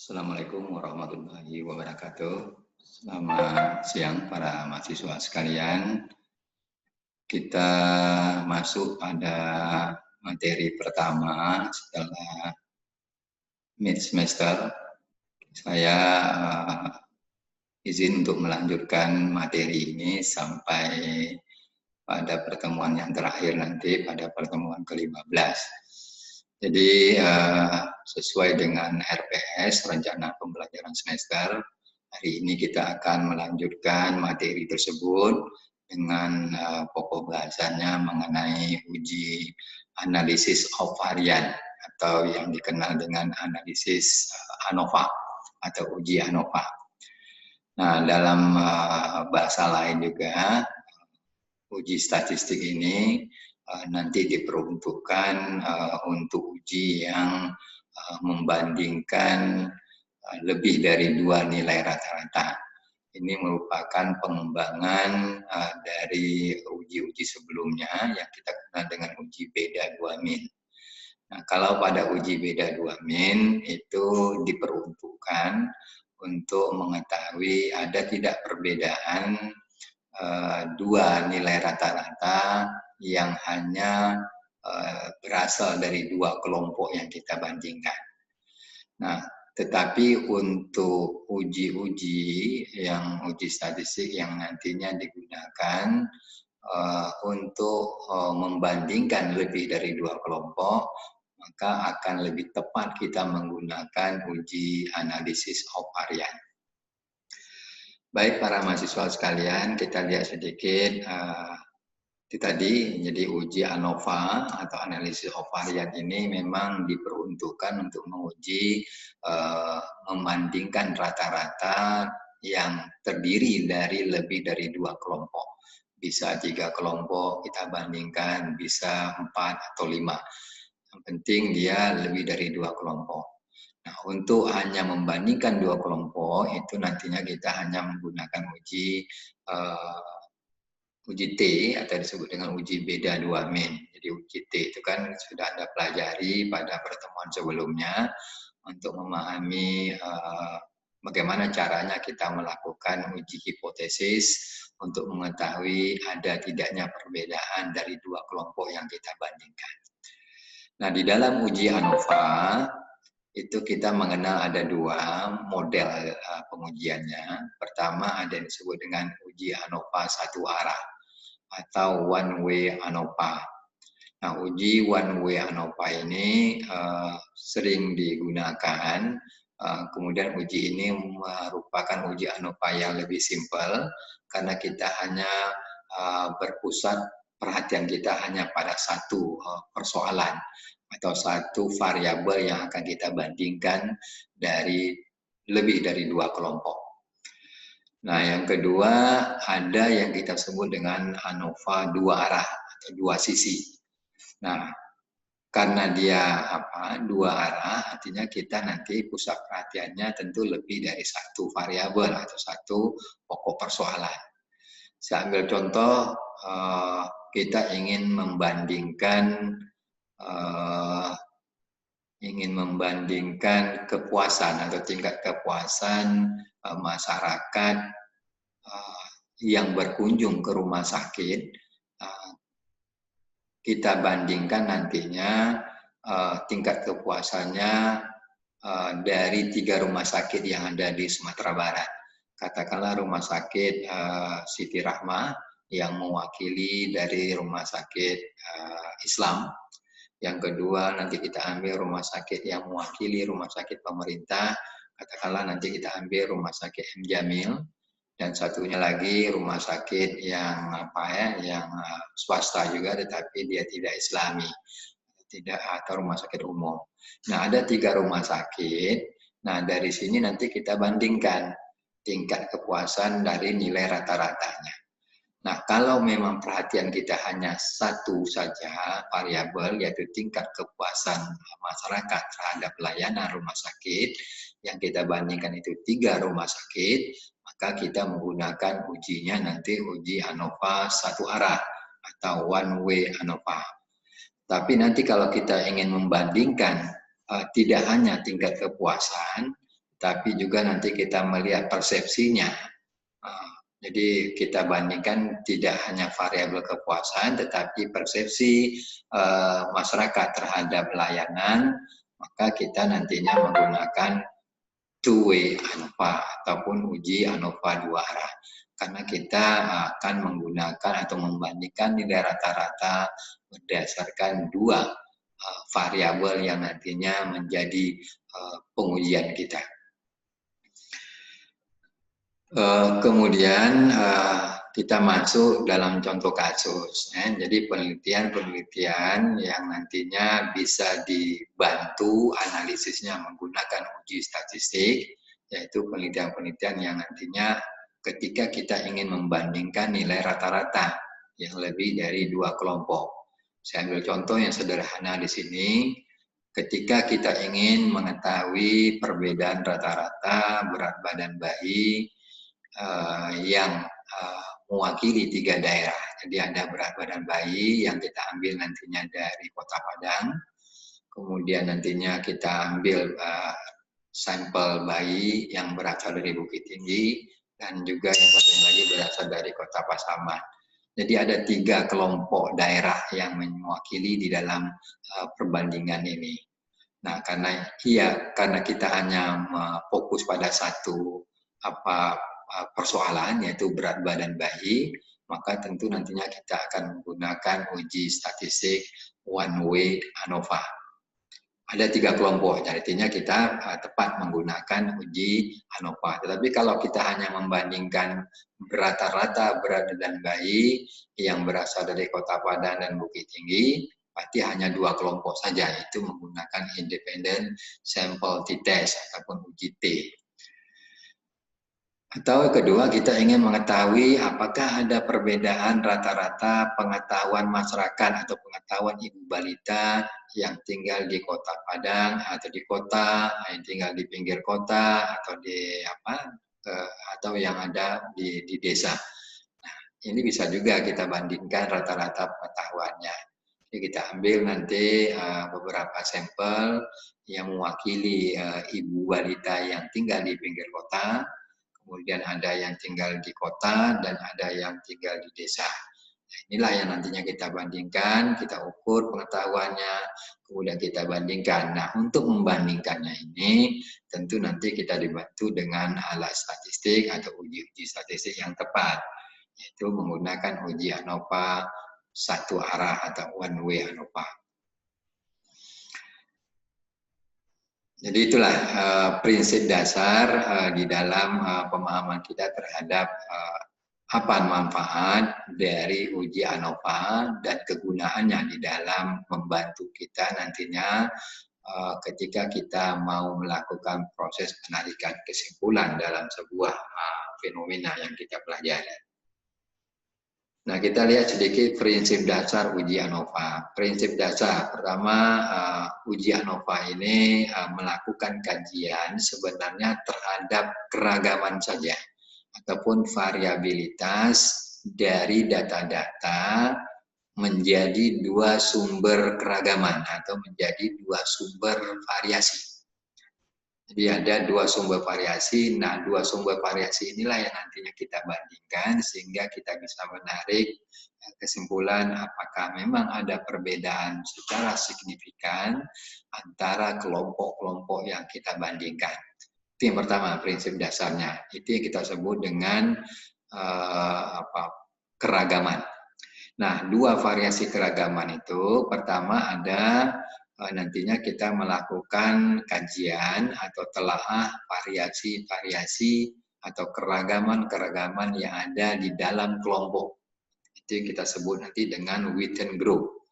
Assalamualaikum warahmatullahi wabarakatuh. Selamat siang para mahasiswa sekalian. Kita masuk pada materi pertama setelah mid semester. Saya izin untuk melanjutkan materi ini sampai pada pertemuan yang terakhir nanti pada pertemuan ke-15. Jadi sesuai dengan RPS, rencana pembelajaran semester, hari ini kita akan melanjutkan materi tersebut dengan pokok bahasannya mengenai uji analisis of varian atau yang dikenal dengan analisis ANOVA atau uji ANOVA. Nah, dalam bahasa lain juga, uji statistik ini nanti diperuntukkan untuk uji yang membandingkan lebih dari 2 nilai rata-rata. Ini merupakan pengembangan dari uji-uji sebelumnya yang kita kenal dengan uji beda 2 min. Nah, kalau pada uji beda 2 min itu diperuntukkan untuk mengetahui ada tidak perbedaan 2 nilai rata-rata yang hanya berasal dari 2 kelompok yang kita bandingkan. Nah, tetapi untuk uji-uji statistik yang nantinya digunakan untuk membandingkan lebih dari 2 kelompok, maka akan lebih tepat kita menggunakan uji analisis of varian. Baik para mahasiswa sekalian, kita lihat sedikit tadi. Jadi uji ANOVA atau analisis of varian ini memang diperuntukkan untuk menguji membandingkan rata-rata yang terdiri dari lebih dari 2 kelompok. Bisa 3 kelompok kita bandingkan, bisa 4 atau 5. Yang penting dia lebih dari 2 kelompok. Nah, untuk hanya membandingkan 2 kelompok, itu nantinya kita hanya menggunakan uji T atau disebut dengan uji beda 2 min. Jadi uji T itu kan sudah Anda pelajari pada pertemuan sebelumnya untuk memahami bagaimana caranya kita melakukan uji hipotesis untuk mengetahui ada tidaknya perbedaan dari 2 kelompok yang kita bandingkan. Nah, di dalam uji ANOVA itu kita mengenal ada 2 model pengujiannya. Pertama ada yang disebut dengan uji ANOVA satu arah atau one way ANOVA. Nah, uji one way ANOVA ini sering digunakan. Kemudian uji ini merupakan uji ANOVA yang lebih simpel karena kita hanya berpusat perhatian kita hanya pada satu persoalan atau satu variabel yang akan kita bandingkan dari lebih dari 2 kelompok. Nah, yang kedua ada yang kita sebut dengan ANOVA 2 arah atau 2 sisi. Nah, karena dia 2 arah, artinya kita nanti pusat perhatiannya tentu lebih dari satu variabel atau satu pokok persoalan. Saya ambil contoh, kita ingin membandingkan kepuasan atau tingkat kepuasan masyarakat yang berkunjung ke rumah sakit. Kita bandingkan nantinya tingkat kepuasannya dari 3 rumah sakit yang ada di Sumatera Barat. Katakanlah rumah sakit Siti Rahmah yang mewakili dari rumah sakit Islam. Yang kedua nanti kita ambil rumah sakit yang mewakili rumah sakit pemerintah. Katakanlah nanti kita ambil rumah sakit M. Jamil. Dan satunya lagi rumah sakit yang yang swasta juga tetapi dia tidak Islami, atau rumah sakit umum. Nah, ada 3 rumah sakit. Nah, dari sini nanti kita bandingkan tingkat kepuasan dari nilai rata-ratanya. Nah, kalau memang perhatian kita hanya satu saja variabel, yaitu tingkat kepuasan masyarakat terhadap pelayanan rumah sakit, yang kita bandingkan itu 3 rumah sakit, maka kita menggunakan ujinya nanti uji ANOVA satu arah atau one way ANOVA. Tapi nanti kalau kita ingin membandingkan tidak hanya tingkat kepuasan, tapi juga nanti kita melihat persepsinya. Jadi kita bandingkan tidak hanya variabel kepuasan, tetapi persepsi masyarakat terhadap layanan, maka kita nantinya menggunakan two-way ANOVA ataupun uji ANOVA dua arah. Karena kita akan menggunakan atau membandingkan nilai rata-rata berdasarkan dua variabel yang nantinya menjadi pengujian kita. Kemudian kita masuk dalam contoh kasus. Jadi penelitian-penelitian yang nantinya bisa dibantu analisisnya menggunakan uji statistik, yaitu penelitian-penelitian yang nantinya ketika kita ingin membandingkan nilai rata-rata yang lebih dari dua kelompok. Saya ambil contoh yang sederhana di sini. Ketika kita ingin mengetahui perbedaan rata-rata berat badan bayi yang mewakili 3 daerah. Jadi ada berat badan bayi yang kita ambil nantinya dari Kota Padang, kemudian nantinya kita ambil sampel bayi yang berasal dari Bukit Tinggi, dan juga yang satunya lagi berasal dari Kota Pasaman. Jadi ada 3 kelompok daerah yang mewakili di dalam perbandingan ini. Nah, karena kita hanya fokus pada satu persoalan, yaitu berat badan bayi, maka tentu nantinya kita akan menggunakan uji statistik one way ANOVA. Ada 3 kelompok, artinya kita tepat menggunakan uji ANOVA. Tetapi kalau kita hanya membandingkan rata-rata berat badan bayi yang berasal dari Kota Padang dan Bukit Tinggi, pasti hanya 2 kelompok saja, itu menggunakan independent sample t-test ataupun uji T. Atau kedua, kita ingin mengetahui apakah ada perbedaan rata-rata pengetahuan masyarakat atau pengetahuan ibu balita yang tinggal di Kota Padang atau di kota, yang tinggal di pinggir kota atau di atau yang ada di desa. Nah, ini bisa juga kita bandingkan rata-rata pengetahuannya. Jadi kita ambil nanti beberapa sampel yang mewakili ibu balita yang tinggal di pinggir kota, kemudian ada yang tinggal di kota, dan ada yang tinggal di desa. Nah, inilah yang nantinya kita bandingkan, kita ukur pengetahuannya, kemudian kita bandingkan. Nah, untuk membandingkannya ini, tentu nanti kita dibantu dengan alat statistik atau uji statistik yang tepat, yaitu menggunakan uji ANOVA satu arah atau one way ANOVA. Jadi itulah prinsip dasar di dalam pemahaman kita terhadap apa manfaat dari uji ANOVA dan kegunaannya di dalam membantu kita nantinya ketika kita mau melakukan proses penarikan kesimpulan dalam sebuah fenomena yang kita pelajari. Nah, kita lihat sedikit prinsip dasar uji ANOVA. Prinsip dasar pertama, uji ANOVA ini melakukan kajian sebenarnya terhadap keragaman saja ataupun variabilitas dari data-data menjadi 2 sumber keragaman atau menjadi 2 sumber variasi. Jadi ada 2 sumber variasi. Nah, 2 sumber variasi inilah yang nantinya kita bandingkan sehingga kita bisa menarik kesimpulan apakah memang ada perbedaan secara signifikan antara kelompok-kelompok yang kita bandingkan. Itu yang pertama, prinsip dasarnya. Itu yang kita sebut dengan keragaman. Nah, 2 variasi keragaman itu, pertama ada nantinya kita melakukan kajian atau telaah variasi-variasi atau keragaman-keragaman yang ada di dalam kelompok. Itu yang kita sebut nanti dengan within group.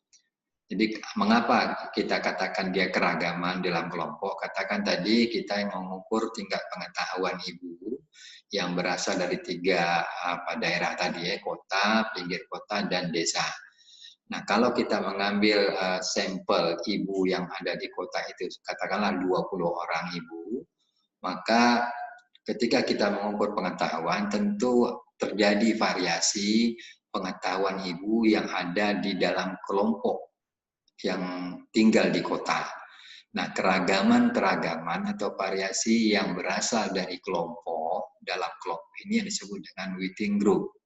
Jadi mengapa kita katakan dia keragaman dalam kelompok? Katakan tadi kita yang mengukur tingkat pengetahuan ibu yang berasal dari 3 daerah tadi ya, kota, pinggir kota, dan desa. Nah, kalau kita mengambil sampel ibu yang ada di kota itu, katakanlah 20 orang ibu, maka ketika kita mengukur pengetahuan, tentu terjadi variasi pengetahuan ibu yang ada di dalam kelompok yang tinggal di kota. Nah, keragaman-keragaman atau variasi yang berasal dari kelompok, dalam kelompok ini yang disebut dengan within group.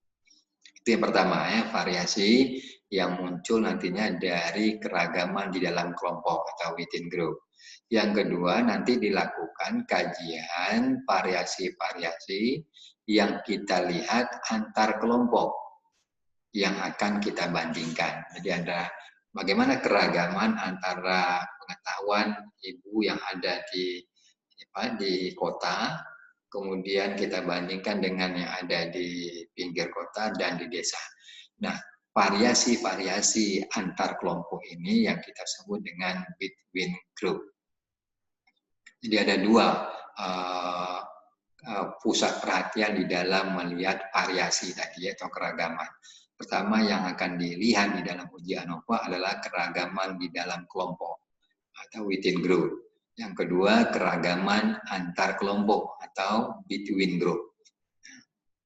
Itu yang pertama ya, variasi yang muncul nantinya dari keragaman di dalam kelompok atau within group. Yang kedua, nanti dilakukan kajian variasi-variasi yang kita lihat antar kelompok yang akan kita bandingkan. Jadi ada bagaimana keragaman antara pengetahuan ibu yang ada di kota, kemudian kita bandingkan dengan yang ada di pinggir kota dan di desa. Nah, variasi-variasi antar kelompok ini yang kita sebut dengan between group. Jadi ada dua pusat perhatian di dalam melihat variasi tadi atau keragaman. Pertama yang akan dilihat di dalam uji ANOVA adalah keragaman di dalam kelompok atau within group. Yang kedua keragaman antar kelompok atau between group.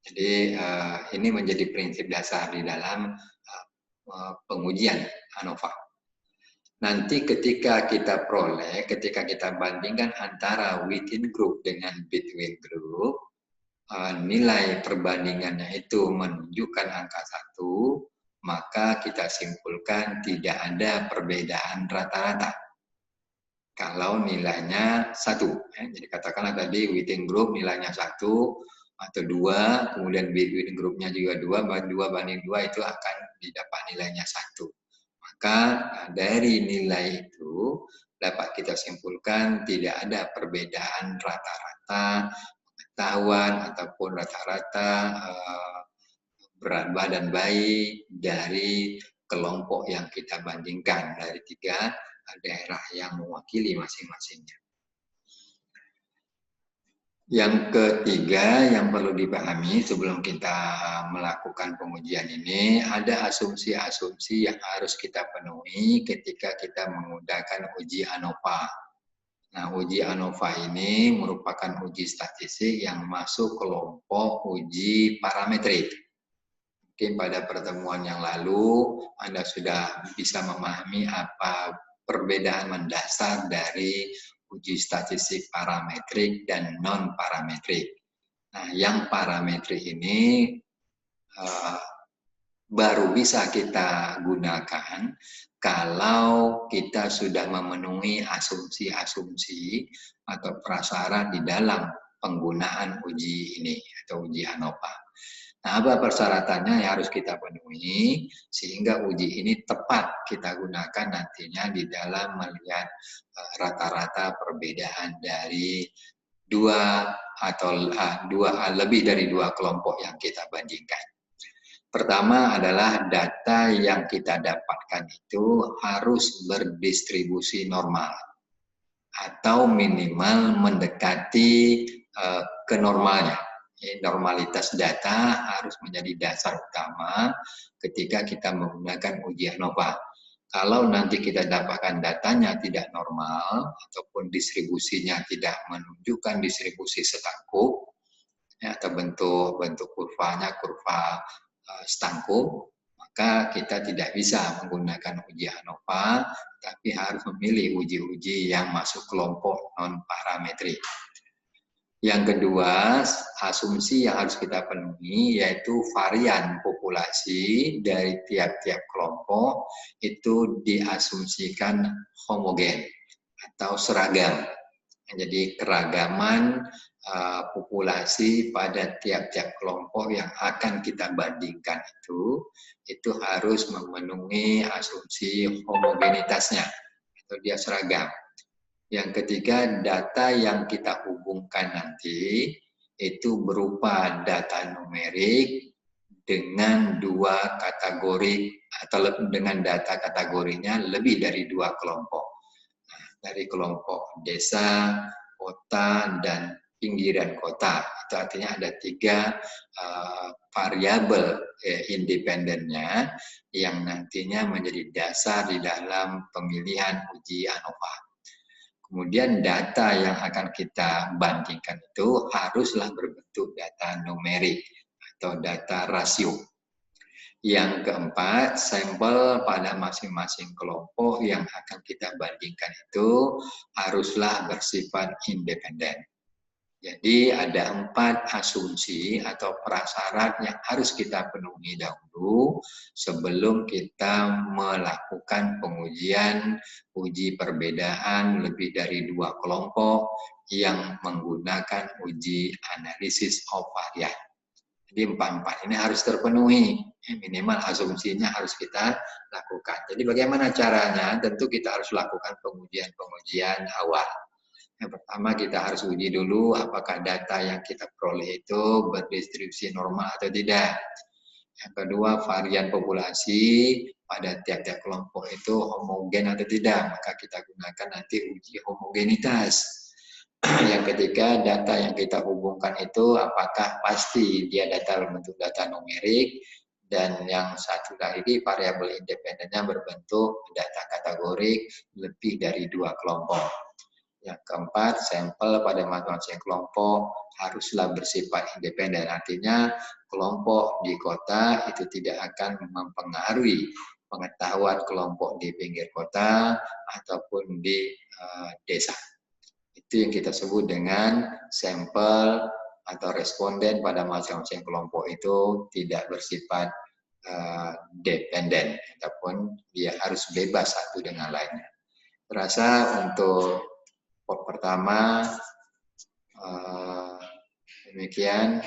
Jadi ini menjadi prinsip dasar di dalam pengujian ANOVA. Nanti ketika kita peroleh, ketika kita bandingkan antara within group dengan between group, nilai perbandingannya itu menunjukkan angka 1, maka kita simpulkan tidak ada perbedaan rata-rata. Kalau nilainya 1, jadi katakanlah tadi within group nilainya 1 atau 2, kemudian between groupnya juga 2 banding 2 itu akan didapat nilainya 1. Maka dari nilai itu dapat kita simpulkan tidak ada perbedaan rata-rata pengetahuan ataupun rata-rata berat badan bayi dari kelompok yang kita bandingkan dari 3 daerah yang mewakili masing-masingnya. Yang ketiga yang perlu dipahami sebelum kita melakukan pengujian ini, ada asumsi-asumsi yang harus kita penuhi ketika kita menggunakan uji ANOVA. Nah, uji ANOVA ini merupakan uji statistik yang masuk kelompok uji parametrik. Mungkin pada pertemuan yang lalu Anda sudah bisa memahami apa perbedaan mendasar dari uji statistik parametrik dan non-parametrik. Nah, yang parametrik ini baru bisa kita gunakan kalau kita sudah memenuhi asumsi-asumsi atau prasyarat di dalam penggunaan uji ini atau uji ANOVA. Nah, apa persyaratannya yang harus kita penuhi sehingga uji ini tepat kita gunakan nantinya di dalam melihat rata-rata perbedaan dari lebih dari dua kelompok yang kita bandingkan. Pertama adalah data yang kita dapatkan itu harus berdistribusi normal atau minimal mendekati kenormalnya. Normalitas data harus menjadi dasar utama ketika kita menggunakan uji ANOVA. Kalau nanti kita dapatkan datanya tidak normal ataupun distribusinya tidak menunjukkan distribusi setangkup atau bentuk kurvanya kurva setangkup, maka kita tidak bisa menggunakan uji ANOVA, tapi harus memilih uji-uji yang masuk kelompok non-parametrik. Yang kedua, asumsi yang harus kita penuhi yaitu varian populasi dari tiap-tiap kelompok itu diasumsikan homogen atau seragam. Jadi keragaman populasi pada tiap-tiap kelompok yang akan kita bandingkan itu harus memenuhi asumsi homogenitasnya atau dia seragam. Yang ketiga, data yang kita hubungkan nanti itu berupa data numerik dengan 2 kategori atau dengan data kategorinya lebih dari 2 kelompok. Nah, dari kelompok desa, kota, dan pinggiran kota. Itu artinya ada 3 variabel independennya yang nantinya menjadi dasar di dalam pemilihan uji ANOVA. Kemudian data yang akan kita bandingkan itu haruslah berbentuk data numerik atau data rasio. Yang keempat, sampel pada masing-masing kelompok yang akan kita bandingkan itu haruslah bersifat independen. Jadi ada 4 asumsi atau prasyarat yang harus kita penuhi dahulu sebelum kita melakukan pengujian uji perbedaan lebih dari 2 kelompok yang menggunakan uji analisis of varian. Jadi 4 ini harus terpenuhi, minimal asumsinya harus kita lakukan. Jadi bagaimana caranya? Tentu kita harus lakukan pengujian-pengujian awal. Yang pertama kita harus uji dulu apakah data yang kita peroleh itu berdistribusi normal atau tidak. Yang kedua, varian populasi pada tiap-tiap kelompok itu homogen atau tidak. Maka kita gunakan nanti uji homogenitas. Yang ketiga, data yang kita hubungkan itu apakah pasti dia data berbentuk data numerik. Dan yang satu lagi, variabel independennya berbentuk data kategorik lebih dari 2 kelompok. Yang keempat, sampel pada masing-masing kelompok haruslah bersifat independen. Artinya kelompok di kota itu tidak akan mempengaruhi pengetahuan kelompok di pinggir kota ataupun di desa. Itu yang kita sebut dengan sampel atau responden pada masing-masing kelompok itu tidak bersifat dependen ataupun dia harus bebas satu dengan lainnya. Terasa untuk pertama demikian.